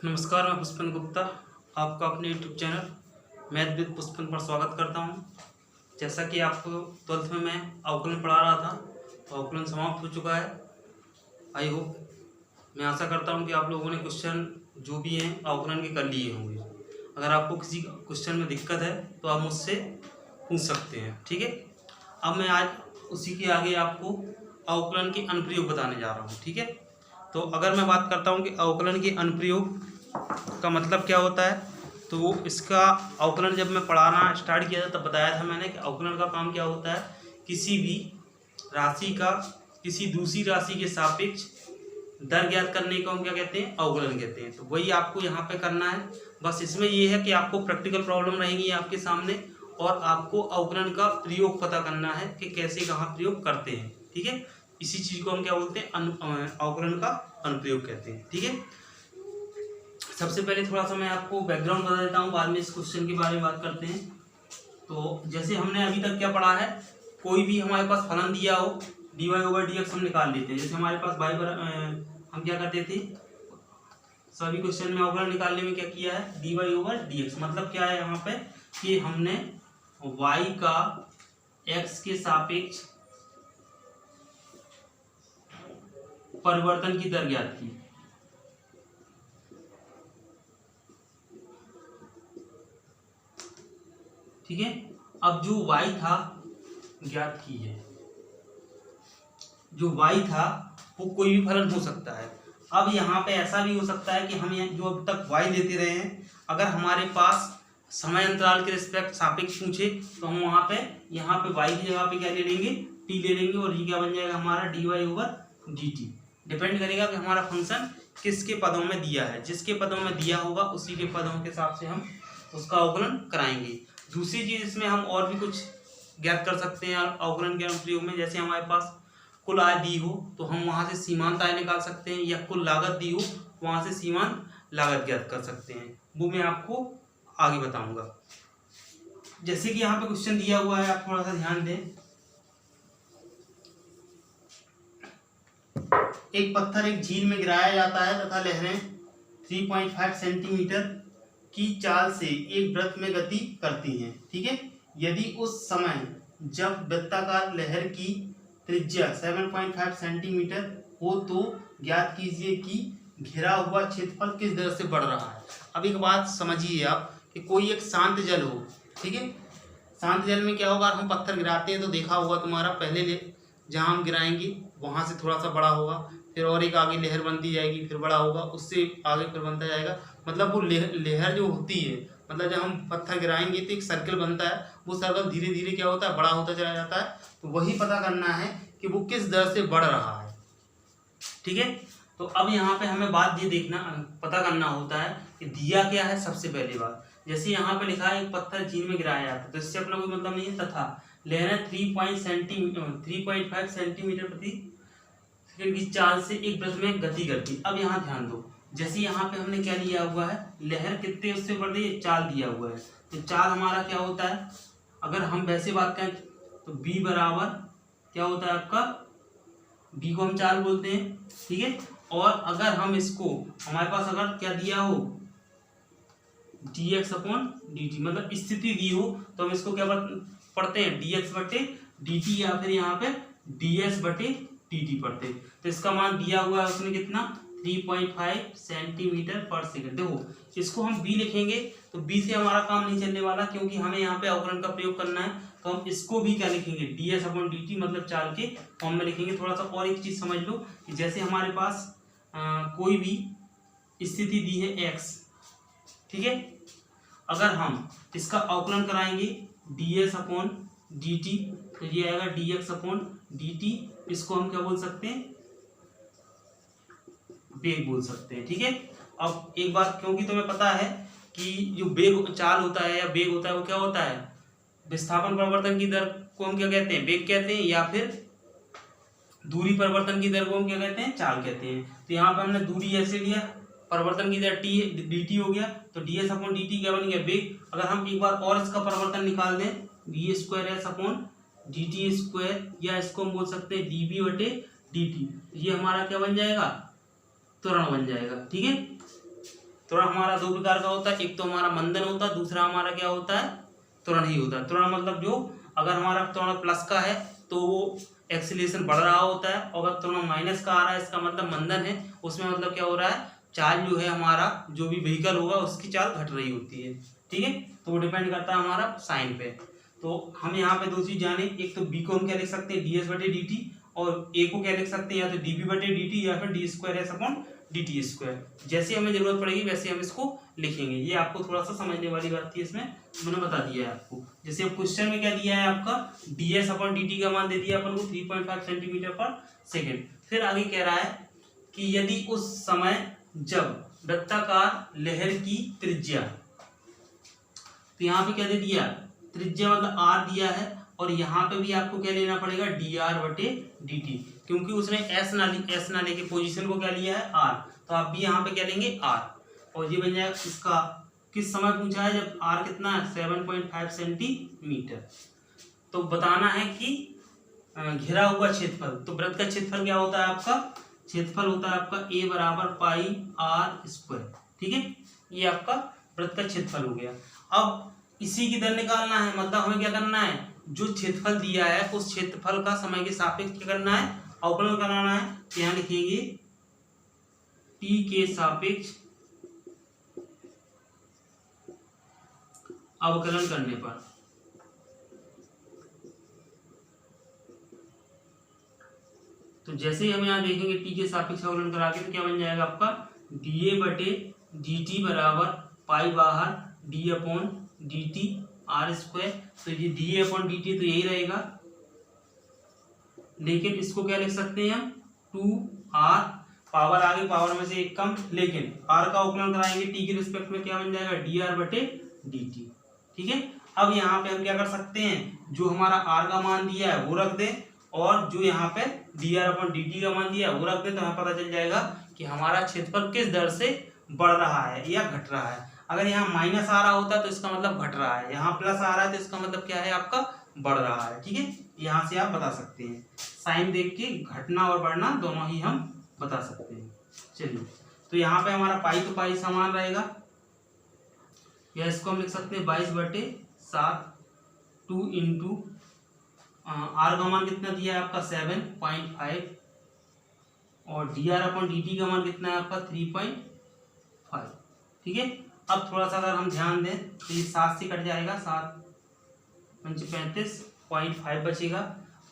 नमस्कार, मैं पुष्पन गुप्ता आपका अपने यूट्यूब चैनल मैथ विद पुष्पन पर स्वागत करता हूं। जैसा कि आपको 12th में मैं अवकलन पढ़ा रहा था, तो अवकलन समाप्त हो चुका है। आई होप, मैं आशा करता हूं कि आप लोगों ने क्वेश्चन जो भी हैं अवकलन के कर लिए होंगे। अगर आपको किसी क्वेश्चन में दिक्कत है तो आप मुझसे पूछ सकते हैं, ठीक है। अब मैं आज उसी के आगे आपको अवकलन के अनुप्रयोग बताने जा रहा हूँ, ठीक है। तो अगर मैं बात करता हूँ कि अवकलन के अनुप्रयोग का मतलब क्या होता है, तो इसका अवकलन जब मैं पढ़ाना स्टार्ट किया था तब बताया था मैंने कि अवकलन का काम क्या होता है, किसी भी राशि का किसी दूसरी राशि के सापेक्ष दर ज्ञात करने को हम क्या कहते हैं, अवकलन कहते हैं। तो वही आपको यहाँ पे करना है। बस इसमें ये है कि आपको प्रैक्टिकल प्रॉब्लम रहेंगी आपके सामने और आपको अवकलन का प्रयोग पता करना है कि कैसे कहाँ प्रयोग करते हैं, ठीक है। इसी चीज़ को हम क्या बोलते हैं, अवकलन का अनुप्रयोग कहते हैं, ठीक है। सबसे पहले थोड़ा सा मैं आपको बैकग्राउंड बता देता हूँ, बाद में इस क्वेश्चन के बारे में बात करते हैं। तो जैसे हमने अभी तक क्या पढ़ा है, कोई भी हमारे पास फलन दिया हो dy/dx हम निकाल लेते हैं। जैसे हमारे पास हम क्या करते थे, सभी क्वेश्चन में अवकलन निकालने में क्या किया है, dy/dx। मतलब क्या है यहाँ पे कि हमने y का x के सापेक्ष परिवर्तन की दर ज्ञात की, ठीक है। अब जो y था ज्ञात की है, जो y था वो कोई भी फलन हो सकता है। अब यहाँ पे ऐसा भी हो सकता है कि हम जो अब तक y लेते रहे हैं, अगर हमारे पास समय अंतराल के रिस्पेक्ट सापेक्ष पूछे तो हम वहाँ पे यहाँ पे y की जगह पे क्या ले लेंगे, t ले लेंगे, और ये क्या बन जाएगा हमारा dy/dt। डिपेंड करेगा कि हमारा फंक्शन किसके पदों में दिया है, जिसके पदों में दिया होगा उसी के पदों के हिसाब से हम उसका अवकलन कराएंगे। दूसरी चीज इसमें हम और भी कुछ ज्ञात कर सकते हैं अवकलन के अनुप्रयोग में। जैसे हमारे पास कुल आय दी हो तो हम वहां से सीमांत आय निकाल सकते हैं, या कुल लागत दी हो वहां से सीमांत लागत ज्ञात कर सकते हैं। वो मैं आपको आगे बताऊंगा। जैसे कि यहाँ पे क्वेश्चन दिया हुआ है, आप थोड़ा सा ध्यान दें। एक पत्थर एक झील में गिराया जाता है तथा लहरें 3.5 सेंटीमीटर की चाल से एक वृत्त में गति करती हैं, ठीक है। यदि उस समय जब वृत्ताकार लहर की त्रिज्या 7.5 सेंटीमीटर हो तो ज्ञात कीजिए कि घिरा हुआ क्षेत्रफल किस दर से बढ़ रहा है। अब एक बात समझिए आप कि कोई एक शांत जल हो, ठीक है। शांत जल में क्या होगा, हम पत्थर गिराते हैं तो देखा होगा तुम्हारा, पहले जहाँ हम गिराएंगे वहाँ से थोड़ा सा बड़ा होगा, फिर और एक आगे लहर बनती जाएगी, फिर बड़ा होगा, उससे आगे फिर बनता जाएगा। मतलब वो लहर जो होती है, मतलब जब हम पत्थर गिराएंगे तो एक सर्कल बनता है, वो सर्कल धीरे धीरे क्या होता है, बड़ा होता चला जाता है। तो वही पता करना है कि वो किस दर से बढ़ रहा है, ठीक है। तो अब यहाँ पे हमें बात ये देखना पता करना होता है कि दिया क्या है। सबसे पहली बात, जैसे यहाँ पे लिखा है एक पत्थर झील में गिराया जाता है, तो इससे अपना कोई मतलब नहीं है। तथा लहरें 3.5 सेंटीमीटर प्रति सेकंड की चाल से एक वृत्त में गति करती। अब यहाँ ध्यान दो, जैसे यहाँ पे हमने क्या लिया हुआ है, लहर कितने उससे बढ़ रही है, चाल दिया हुआ है। तो चाल हमारा क्या होता है, अगर हम वैसे बात करें तो b बराबर क्या होता है आपका, b को हम चाल बोलते हैं, ठीक है। और अगर हम इसको, हमारे पास अगर क्या दिया हो dx/dt, मतलब स्थिति दी हो, तो हम इसको क्या पढ़ते हैं, dx/dt, या फिर यहाँ पे ds/dt पढ़ते हैं। तो इसका मान दिया हुआ है उसने कितना, 3.5 सेंटीमीटर पर सेकंड। देखो इसको हम b लिखेंगे तो b से हमारा काम नहीं चलने वाला, क्योंकि हमें यहाँ पे अवकलन का प्रयोग करना है। तो हम इसको भी क्या लिखेंगे, ds/dt, मतलब चाल के फॉर्म में लिखेंगे। थोड़ा सा और एक चीज समझ लो कि जैसे हमारे पास कोई भी स्थिति दी है x, ठीक है। अगर हम इसका अवकलन कराएंगे ds/dt, तो ये आएगा dx/dt। इसको हम क्या बोल सकते हैं, वेग बोल सकते हैं, ठीक है। अब एक बात, क्योंकि तुम्हें पता है कि जो वेग चाल होता है या वेग होता है वो क्या होता है, विस्थापन परिवर्तन की दर को हम क्या कहते हैं, वेग कहते हैं, या फिर दूरी परिवर्तन की दर को हम क्या कहते हैं, चाल कहते हैं। तो यहाँ पे हमने दूरी ऐसे लिया, परिवर्तन की दर dt हो गया, तो ds/dt क्या बन गया, वेग। अगर हम एक बार और इसका परिवर्तन निकाल दें, v²s/dt², या इसको हम बोल सकते हैं dv/dt, ये हमारा क्या बन जाएगा, त्वरण बन जाएगा, ठीक है। त्वरण हमारा दो प्रकार का होता है, एक तो हमारा मंदन होता है, दूसरा हमारा क्या होता है, त्वरण ही होता है। त्वरण मतलब जो अगर हमारा त्वरण प्लस का है तो वो एक्सीलरेशन बढ़ रहा होता है, और अगर त्वरण माइनस का आ रहा है इसका मतलब मंदन है, उसमें मतलब क्या हो रहा है, चाल जो है हमारा जो भी व्हीकल होगा उसकी चाल घट रही होती है। ठीक है, तो वो डिपेंड करता है हमारा साइन पे। तो हम यहाँ पे दो चीज जाने, एक तो बी को हम क्या लिख सकते हैं, डी एस बटे डी टी, और ए को क्या लिख सकते हैं, या तो डी बी बटे डी टी या फिर D square S upon D T square. जैसे हमें जरूरत पड़ेगी वैसे हम इसको लिखेंगे। ये आपको थोड़ा सा समझने वाली बात थी, इसमें मैंने बता दिया है आपको। जैसे अब क्वेश्चन में क्या दिया है आपका, D S upon D T का मान दे दिया अपन को 3.5 सेंटीमीटर पर सेकेंड। फिर आगे कह रहा है कि यदि उस समय जब वृत्ताकार लहर की त्रिज्या, तो यहाँ पे क्या दे दिया, त्रिज्या मतलब आर दिया है, और यहाँ पे भी आपको क्या लेना पड़ेगा, डी आर बटे डी टी, क्योंकि उसने एस ना लेके पोजीशन को क्या लिया है, आर, तो आप भी यहाँ पे क्या लेंगे, आर, और ये बन जाएगा इसका किस समय पूछा है, जब आर कितना है, 7.5 सेंटीमीटर। तो बताना है कि घिरा हुआ क्षेत्रफल, तो वृत्त का क्षेत्रफल क्या होता है आपका, क्षेत्रफल होता है आपका ए बराबर पाई आर स्क्वायर। ठीक है, ये आपका वृत्त का क्षेत्रफल हो गया। अब इसी की दर निकालना है, मतलब हमें क्या करना है, जो क्षेत्रफल दिया है उस क्षेत्रफल का समय के सापेक्ष क्या करना है, अवकलन कराना है। तो यहाँ लिखेंगे टी के सापेक्ष अवकलन करने पर, तो जैसे ही हम यहाँ देखेंगे टी के सापेक्ष अवकलन करा के, तो क्या बन जाएगा आपका, डी ए बटे डी टी बराबर पाई बाहर D upon D T R square. तो ये D A upon D T तो यही रहेगा, लेकिन इसको क्या लिख सकते हैं हम, 2r, पावर आगे पावर में से एक कम, लेकिन r का अवकलन कराएंगे t के रिस्पेक्ट में, क्या बन जाएगा, डी आर बटे डी टी। ठीक है, अब यहाँ पे हम क्या कर सकते हैं, जो हमारा r का मान दिया है वो रख दे, और जो यहाँ पे D R upon D T का मान दिया है वो रख दे, तो हमें पता चल जाएगा कि हमारा क्षेत्रफल किस दर से बढ़ रहा है या घट रहा है। अगर यहाँ माइनस आ रहा होता है तो इसका मतलब घट रहा है, यहाँ प्लस आ रहा है तो इसका मतलब क्या है, आपका बढ़ रहा है। ठीक है, यहाँ से आप बता सकते हैं, साइन देख के घटना और बढ़ना दोनों ही हम बता सकते हैं। चलिए, तो यहाँ पे हमारा पाई तो पाई समान रहेगा, या इसको हम लिख सकते हैं 22/7, 2 इंटू आर का मान कितना दिया है आपका 7.5, और D R upon D T का मान कितना है आपका 3.5। ठीक है, अब थोड़ा सा अगर हम ध्यान दें तो ये 7 से कट जाएगा, 7 पंच 35.5 बचेगा,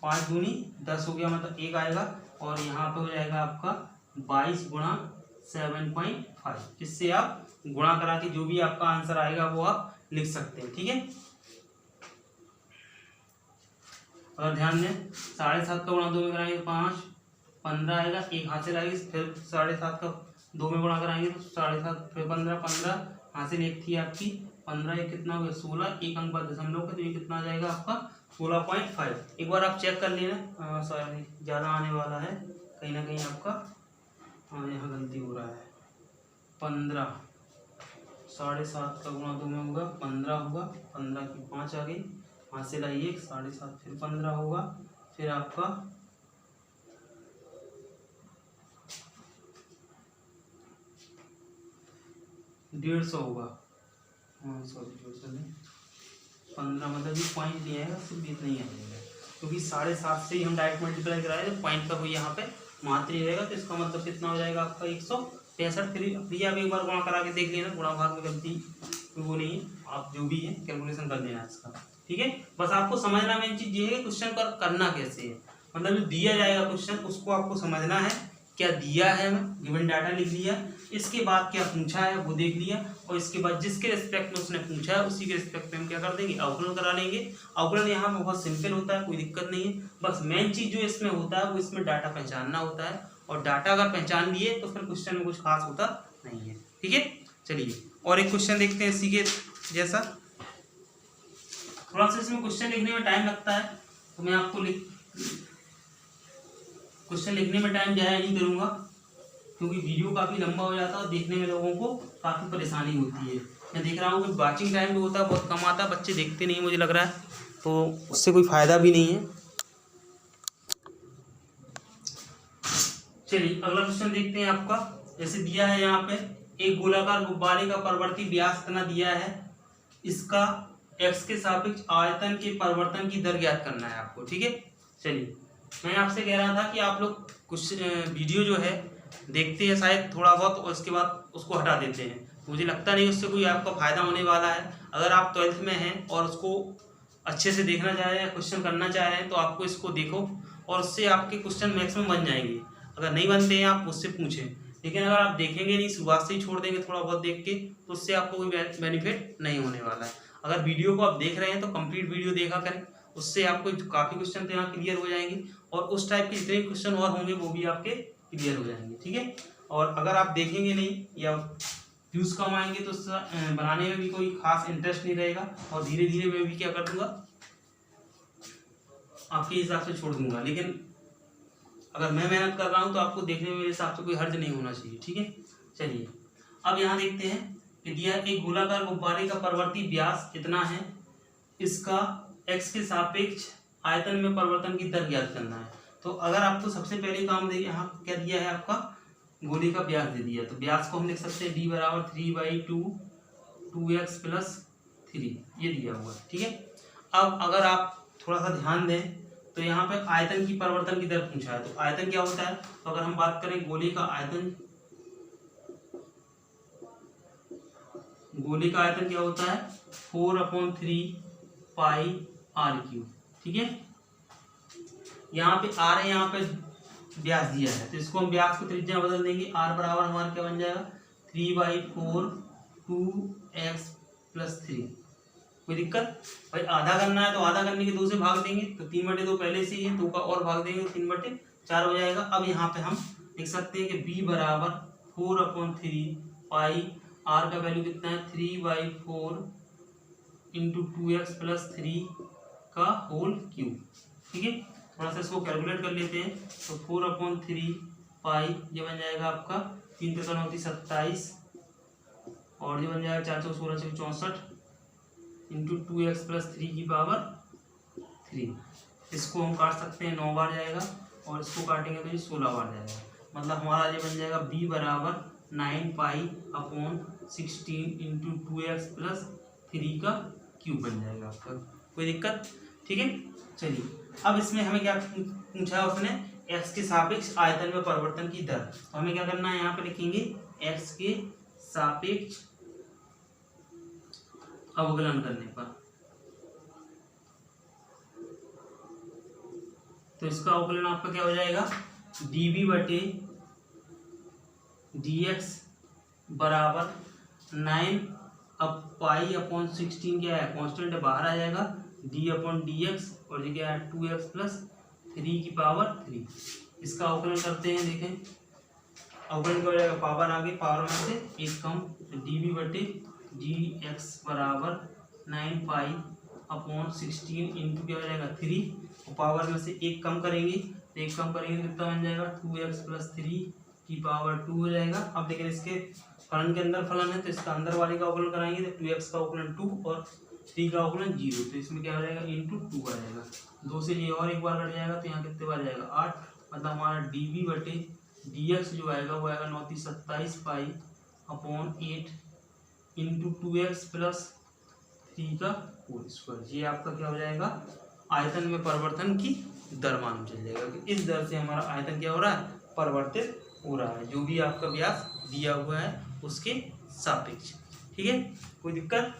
5 दूनी 10 हो गया, मतलब 1 आएगा, और यहाँ पे हो जाएगा आपका 22 गुणा 7.5। इससे आप गुणा करा के जो भी आपका आंसर आएगा वो आप लिख सकते हैं। ठीक है, अगर ध्यान दें 7.5 का गुणा 2 में कराएंगे तो 5, 15 आएगा, एक हासिल आएगी, फिर 7.5 का 2 में गुणा कराएंगे तो 7.5, फिर 15 हासिल एक थी आपकी, 15 ये कितना हो गया 16, एक अंक बाद दशमलव का, तो ये कितना आ जाएगा आपका 16.5। एक बार आप चेक कर लेना, सॉरी ज़्यादा आने वाला है कहीं ना कहीं आपका, हाँ यहाँ गलती हो रहा है, 15, 7.5 का गुणा 2 में होगा 15 होगा, 15 की 5 आ गई, हासिल आई 1, 7.5 फिर 15 होगा, फिर आपका 150 होगा, हाँ सॉरी 150 नहीं, 15 मतलब ये पॉइंट नहीं आएगा, सिर्फ इतना ही आ जाएगा, क्योंकि 7.5 से ही हम डायरेक्ट मल्टीप्लाई कराए तो पॉइंट का कोई यहाँ पे मात्र ही रहेगा, तो इसका मतलब कितना हो जाएगा आपका 165। फिर आप एक बार गुणा करा के देख लेना, गुणा भाग में गलती वो नहीं है, आप जो भी है कैलकुलेशन कर लेना इसका। ठीक है, बस आपको समझना मेन चीज ये है क्वेश्चन पर करना कैसे है, मतलब जो दिया जाएगा क्वेश्चन उसको आपको समझना है, क्या दिया है, गिवन डाटा लिख लिया, इसके बाद क्या पूछा है वो देख लिया, और इसके बाद जिसके रिस्पेक्ट में उसने पूछा है उसी के रिस्पेक्ट में हम क्या कर देंगे, अवकलन करा लेंगे। अवकलन यहाँ पे बहुत सिंपल होता है, कोई दिक्कत नहीं है, बस मेन चीज जो इसमें होता है वो इसमें डाटा पहचानना होता है, और डाटा अगर पहचान लिए तो फिर क्वेश्चन में कुछ खास होता नहीं है। ठीक है, चलिए और एक क्वेश्चन देखते हैं इसी के जैसा। थोड़ा सा इसमें क्वेश्चन लिखने में टाइम लगता है, तो मैं आपको क्वेश्चन लिखने में टाइम जाया नहीं करूँगा, क्योंकि वीडियो काफ़ी लंबा हो जाता है और देखने में लोगों को काफ़ी परेशानी होती है। मैं देख रहा हूँ कि वाचिंग टाइम जो होता है बहुत कम आता है, बच्चे देखते नहीं मुझे लग रहा है, तो उससे कोई फ़ायदा भी नहीं है। चलिए अगला क्वेश्चन देखते हैं आपका, जैसे दिया है यहाँ पे एक गोलाकार गुब्बारे का परिवर्ती व्यास इतना दिया है, इसका x के सापेक्ष आयतन के परिवर्तन की दर ज्ञात करना है आपको। ठीक है, चलिए मैं आपसे कह रहा था कि आप लोग कुछ वीडियो जो है देखते हैं शायद थोड़ा बहुत और उसके बाद उसको हटा देते हैं। मुझे लगता नहीं उससे कोई आपका फ़ायदा होने वाला है। अगर आप 12th में हैं और उसको अच्छे से देखना चाह रहे हैं, क्वेश्चन करना चाह रहे हैं, तो आपको इसको देखो और उससे आपके क्वेश्चन मैक्सिमम बन जाएंगे। अगर नहीं बनते हैं आप मुझसे पूछें, लेकिन अगर आप देखेंगे नहीं, शुरुआत से ही छोड़ देंगे थोड़ा बहुत देख के, तो उससे आपको कोई बेनिफिट नहीं होने वाला है। अगर वीडियो को आप देख रहे हैं तो कंप्लीट वीडियो देखा करें, उससे आपको काफ़ी क्वेश्चन तो यहाँ क्लियर हो जाएंगे और उस टाइप के जितने क्वेश्चन और होंगे वो भी आपके क्लियर हो जाएंगे। ठीक है, और अगर आप देखेंगे नहीं या व्यूज़ कम आएंगे तो बनाने में भी कोई खास इंटरेस्ट नहीं रहेगा और धीरे धीरे मैं भी क्या कर दूंगा, आपके हिसाब से छोड़ दूंगा। लेकिन अगर मैं मेहनत कर रहा हूँ तो आपको देखने में मेरे हिसाब से कोई हर्ज नहीं होना चाहिए। ठीक है, चलिए अब यहाँ देखते हैं कि दिया एक गोलाकार गुब्बारे का परिवर्ती व्यास इतना है, इसका x के सापेक्ष आयतन में परिवर्तन की दर ज्ञात करना है। तो अगर आपको सबसे पहले काम दे, यहाँ क्या दिया है, आपका गोले का व्यास दे दिया, तो व्यास को हम लिख सकते हैं d बराबर 3/2 2x + 3, ये दिया हुआ है। ठीक है, अब अगर आप थोड़ा सा ध्यान दें तो यहाँ पे आयतन की परिवर्तन की दर पूछा है। तो आयतन क्या होता है, तो अगर हम बात करें गोले का आयतन, गोले का आयतन क्या होता है 4/3 πr3। ठीक है, यहाँ पे r है, यहाँ पे व्यास दिया है, तो इसको हम व्यास को त्रिज्या बदल देंगे। r बराबर हमारा क्या बन जाएगा 3/4 2x + 3। कोई दिक्कत भाई, आधा करना है तो आधा करने के 2 से भाग देंगे, तो 3/2 पहले से ही है, 2 का और भाग देंगे तो 3/4 हो जाएगा। अब यहाँ पे हम लिख सकते हैं कि b बराबर 4/3 पाई, r का वैल्यू कितना है 3/4 × 2x + 3 का होल क्यूब। ठीक है, थोड़ा सा इसको कैलकुलेट कर लेते हैं, तो 4/3 पाई ये बन जाएगा आपका 3 × 3 = 27 और ये बन जाएगा 4 × 16 = 64 × 2x + 3 की पावर 3। इसको हम काट सकते हैं, 9 बार जाएगा और इसको काटेंगे तो ये 16 बार जाएगा। मतलब हमारा ये बन जाएगा b बराबर 9π/16 × 2x + 3 का क्यूब बन जाएगा आपका। कोई दिक्कत? ठीक है, चलिए अब इसमें हमें क्या पूछा उसने, x के सापेक्ष आयतन में परिवर्तन की दर। तो हमें क्या करना है, यहाँ पे लिखेंगे x के सापेक्ष अवकलन करने पर, तो इसका अवकलन आपका क्या हो जाएगा dv/dx बराबर 9π/16 क्या है, कांस्टेंट है, बाहर आ जाएगा, d/dx और ये क्या है 2x + 3 की पावर 3। इसका अवकलन करते हैं, देखें अवकलन क्या हो जाएगा, पावर आगे, पावर में से एक कम, dv/dx बराबर 9π/16 इंटू क्या हो जाएगा 3 और पावर में से एक कम करेंगे, तो एक कम करेंगे तो कितना बन जाएगा 2x + 3 की पावर 2 हो जाएगा। अब लेकिन इसके फलन के अंदर फलन है तो इसका अंदर वाले का अवकलन कराएंगे तो 2x का अवकलन 2 और 3 का अवकलन 0, तो इसमें क्या हो जाएगा × 2 आ जाएगा, 2 से ये और एक बार कट जाएगा तो यहाँ कितने बार जाएगा 8। मतलब हमारा dv/dx जो आएगा वो आएगा 9 × 27 π/8 × 2x + 3 का होल स्क्वायर। ये आपका क्या हो जाएगा आयतन में परिवर्तन की दर मालूम चल जाएगा कि इस दर से हमारा आयतन क्या हो रहा है, परिवर्तित हो रहा है, जो भी आपका व्यास दिया हुआ है उसके सापेक्ष। ठीक है, कोई दिक्कत?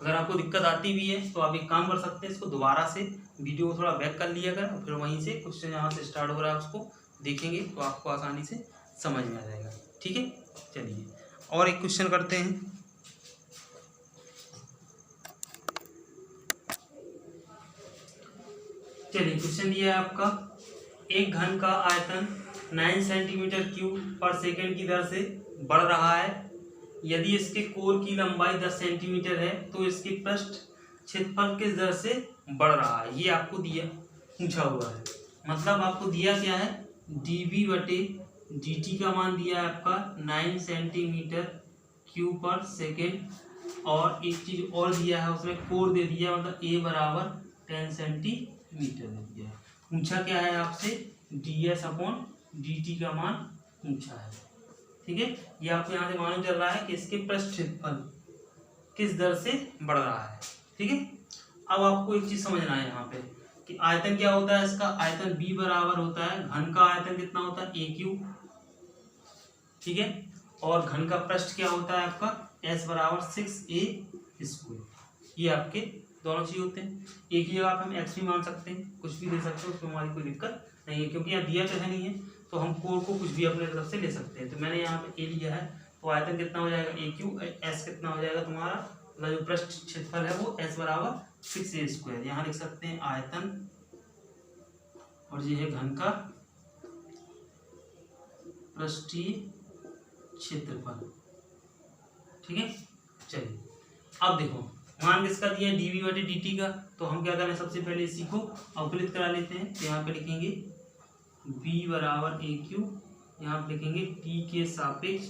अगर आपको दिक्कत आती भी है तो आप एक काम कर सकते हैं, इसको दोबारा से वीडियो को थोड़ा बैक कर लिया कर, फिर वहीं से क्वेश्चन जहाँ से स्टार्ट हो रहा है उसको देखेंगे तो आपको आसानी से समझ में आ जाएगा। ठीक है, चलिए और एक क्वेश्चन करते हैं। चलिए क्वेश्चन दिया है आपका, एक घन का आयतन 9 cm³ पर सेकेंड की दर से बढ़ रहा है। यदि इसके कोर की लंबाई 10 सेंटीमीटर है तो इसके पृष्ठ क्षेत्रफल किस दर से बढ़ रहा है, ये आपको दिया पूछा हुआ है। मतलब आपको दिया क्या है, dv/dt का मान दिया है आपका 9 cm³ पर सेकेंड और एक चीज और दिया है उसमें कोर दे दिया, मतलब a बराबर 10 सेंटीमीटर दे दिया है। पूछा क्या है आपसे ds/dt का मान पूछा है। ठीक ठीक है। ये आपको यहाँ से मालूम चल रहा है कि इसके पृष्ठ क्षेत्रफल किस दर से बढ़ रहा है, ठीक है। अब आपको एक चीज समझना है यहाँ पे कि आयतन क्या होता है इसका, आयतन B बराबर होता है घन का आयतन कितना होता है AQ, ठीक है। और घन का पृष्ठ क्या होता है आपका S बराबर 6a²। ये आपके दोनों चीज होते हैं। एक ही जगह आप हम x भी मान सकते हैं, कुछ भी दे सकते हैं, उसमें हमारी कोई दिक्कत नहीं है, क्योंकि यहाँ दिया तो है नहीं है, तो हम कोण को कुछ भी अपने तरफ से ले सकते हैं। तो मैंने यहाँ पे a लिया है, तो आयतन कितना हो जाएगा AQ, S कितना हो जाएगा तुम्हारा, मतलब जो पृष्ठ क्षेत्रफल है वो S बराबर 6a²। यहाँ लिख सकते हैं आयतन और ये है घन का पृष्ठीय क्षेत्रफल, ठीक है। चलिए अब देखो मान किसका दिया है dv/dt का, तो हम क्या करें सबसे पहले इसी को अवकलित करा लेते हैं। तो यहाँ पे लिखेंगे b बराबर AQ, यहाँ पे लिखेंगे t के सापेक्ष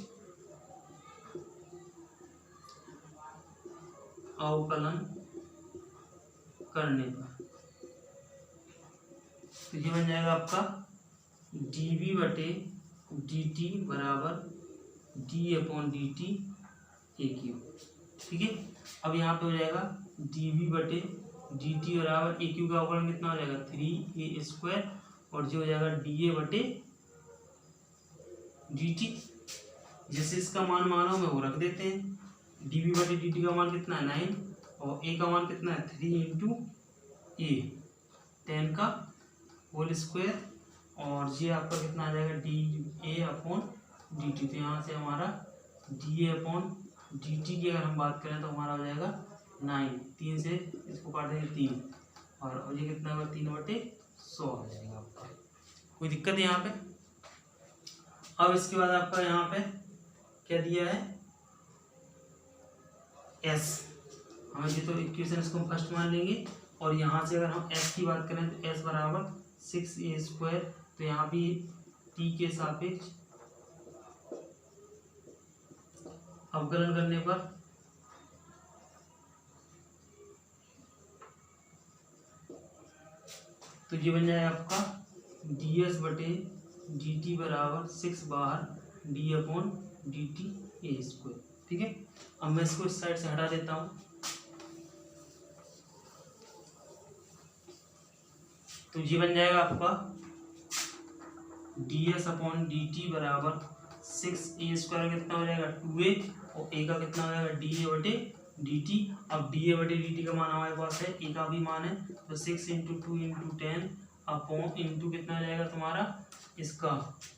अवकलन करने पर, तो ये बन जाएगा आपका dv/dt बराबर d/dt AQ, ठीक है। अब यहाँ पे हो जाएगा dv/dt बराबर AQ का अवकलन कितना हो जाएगा 3a², और जो हो जाएगा dA/dt, जैसे इसका मान मानो में वो रख देते हैं। dv/dt का मान कितना है 9, और a का मान कितना है 3 × a 10 का होल स्क्वायर, और ये आपका कितना आ जाएगा dA/dt। तो यहाँ से हमारा dA/dt की अगर हम बात करें तो हमारा हो जाएगा 9, 3 से इसको काट देंगे 3, और ये कितना होगा 3/100 आ जाएगा आपका। कोई दिक्कत है यहाँ पे। अब इसके बाद आपका यहाँ पे क्या दिया है S, हमें ये तो इक्वेशन इसको हम फर्स्ट मान लेंगे, और यहाँ से अगर हम S की बात करें तो S बराबर 6a², तो यहाँ भी t के सापेक्ष अवकलन करने पर तो ये बन जाएगा आपका ds/dt बराबर 6 बार d/dt a², ठीक है। अब मैं इसको इस साइड से हटा देता हूँ, तो ये बन जाएगा आपका ds/dt बराबर 6a² कितना हो जाएगा 2a, और a का कितना हो जाएगा dA/dt। अब dA/dt का मान हमारे पास है, a का भी मान है, तो 6 × 2 × 10 अपॉन इंटू कितना हो जाएगा तुम्हारा इसका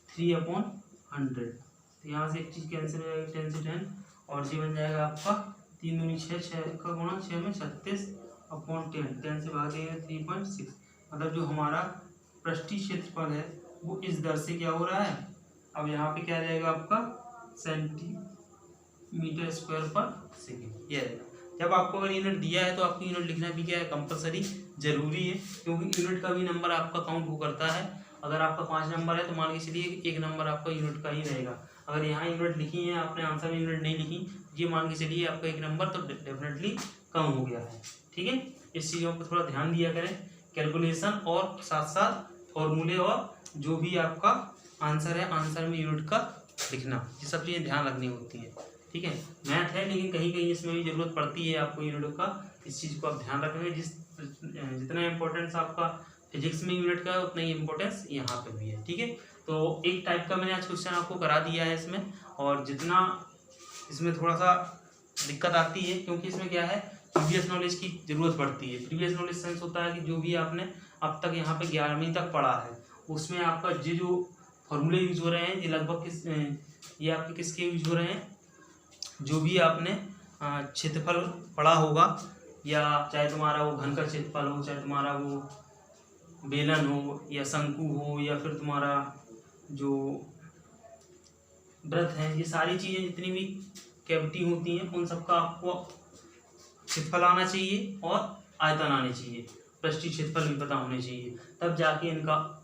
3/100। तो यहाँ से एक चीज़ कैंसिल हो जाएगा 10 से 10, और ये बन जाएगा आपका 3 दूनी 6, 6 का गुणा 6 में 36/10, 10 से भाग देंगे 3.6, मतलब जो हमारा पृष्ठीय क्षेत्रफल है वो इस दर से क्या हो रहा है। अब यहाँ पे क्या रहेगा आपका cm²/सेकेंड, ये रहेगा। जब आपको अगर यूनिट दिया है तो आपको यूनिट लिखना भी क्या है कंपलसरी जरूरी है, क्योंकि यूनिट का भी नंबर आपका काउंट हो करता है। अगर आपका 5 नंबर है तो मान के चलिए 1 नंबर आपका यूनिट का ही रहेगा। अगर यहाँ यूनिट लिखी है आपने आंसर में यूनिट नहीं लिखी, ये मान के चलिए आपका 1 नंबर तो डेफिनेटली कम हो गया है, ठीक है। इस चीज़ों पर थोड़ा ध्यान दिया करें, कैलकुलेशन और साथ साथ फॉर्मूले और जो भी आपका आंसर है आंसर में यूनिट का लिखना, ये सब चीज़ें ध्यान रखनी होती हैं, ठीक है। मैथ है लेकिन कहीं कहीं इसमें भी ज़रूरत पड़ती है आपको यूनिट का, इस चीज़ को आप ध्यान रखेंगे। जितना इम्पोर्टेंस आपका फिजिक्स में यूनिट का है उतना ही इम्पोर्टेंस यहाँ पे भी है, ठीक है। तो एक टाइप का मैंने आज क्वेश्चन आपको करा दिया है इसमें, और जितना इसमें थोड़ा सा दिक्कत आती है क्योंकि इसमें क्या है प्रीवियस नॉलेज की ज़रूरत पड़ती है। प्रीवियस नॉलेज सेंस होता है कि जो भी आपने अब तक यहाँ पे 11वीं तक पढ़ा है उसमें आपका ये जो फॉर्मूले यूज हो रहे हैं ये लगभग ये आपके किसके यूज हो रहे हैं, जो भी आपने क्षेत्रफल पढ़ा होगा, या चाहे तुम्हारा वो घन का क्षेत्रफल हो, चाहे तुम्हारा वो बेलन हो या शंकु हो, या फिर तुम्हारा जो वृत्त है, ये सारी चीज़ें जितनी भी कैविटी होती हैं उन सबका आपको क्षेत्रफल आना चाहिए और आयतन आने चाहिए, पृष्ठीय क्षेत्रफल भी पता होने चाहिए, तब जाके इनका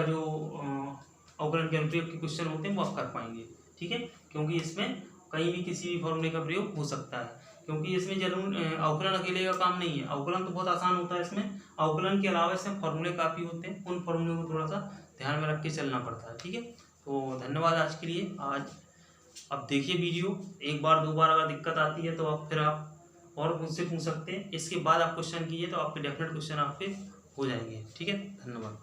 जो अवकलन के अनुप्रयोग के क्वेश्चन होते हैं वो आप कर पाएंगे, ठीक है। क्योंकि इसमें कहीं भी किसी भी फॉर्मूले का प्रयोग हो सकता है, क्योंकि इसमें जरूर अवकलन अकेले का काम नहीं है। अवकलन तो बहुत आसान होता है, इसमें अवकलन के अलावा इसमें फॉर्मूले काफ़ी होते हैं, उन फॉर्मूले को थोड़ा सा ध्यान में रख के चलना पड़ता है, ठीक है। तो धन्यवाद आज के लिए। आज अब देखिए वीडियो, एक बार 2 बार अगर दिक्कत आती है तो आप और मुझसे पूछ सकते हैं। इसके बाद आप क्वेश्चन कीजिए तो आपके डेफिनेट क्वेश्चन आपके हो जाएंगे। ठीक है, धन्यवाद।